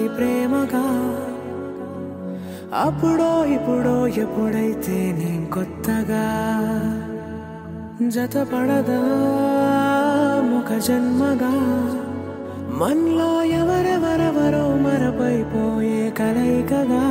మారాలి ప్రేమగా అప్పుడో ఇప్పుడో ఎప్పుడైతే నేను కొత్తగా జతపడదా ముఖ జన్మగా మనలో ఎవరెవరెవరో మరపైపోయే కలయికగా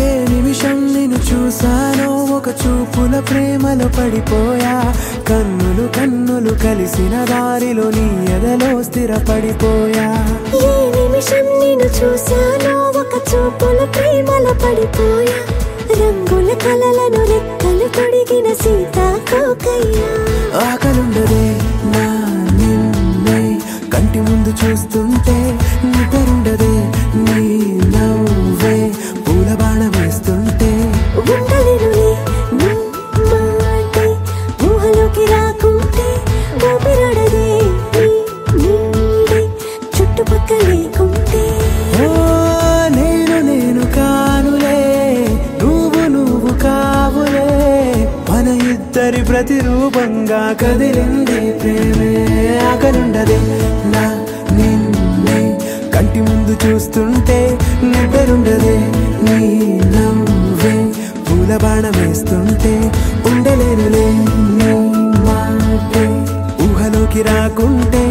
ఏ నిమిషం నిన్ను చూసానో ఒక చూపుల ప్రేమలో పడిపోయా కన్నులు కన్నులు కలిసిన దారిలో నీ ఎదలో స్థిరపడిపోయా ఏ నిమిషం నిన్ను చూసానో ఒక చూపుల ప్రేమలో పడిపోయా రంగుల కలలను రెక్కలు తొడిగిన సీతాకోకయ్యా ఆకలుండదే నా నిన్నే కంటి ముందు చూస్తుంటే నిద్రుండదే నీ నవ్వే పూల బాణ వేస్తుంటే ఉండలేనులే నీ మాటే ఊహలోకి రాకుంటే ఊపిరాడదే నీ నీడే చుట్టుపక్కల లేకుంటే నేను కానులే నువ్వు కావులే మన ఇద్దరి ప్రతిరూపంగా కదిలింది ప్రేమే ఆకలుండదే నా నిన్నే కంటి ముందు చూస్తుంటే నిద్రుండదే నీ నవ్వే పూల బాణ వేస్తుంటే ఉండలేనులే నీ మాటే ఊహలోకి రాకుంటే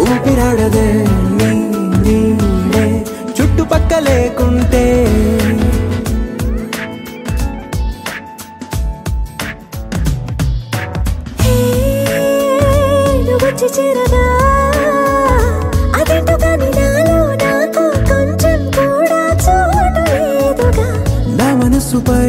ఊపిరాడదే నీ నీడే చుట్టుపక్క లేకుంటే వచ్చి చేరగా అదేంటో కానీ నాలో నాకు కొంచెం కూడా చోటు లేదుగా నా మనసుపై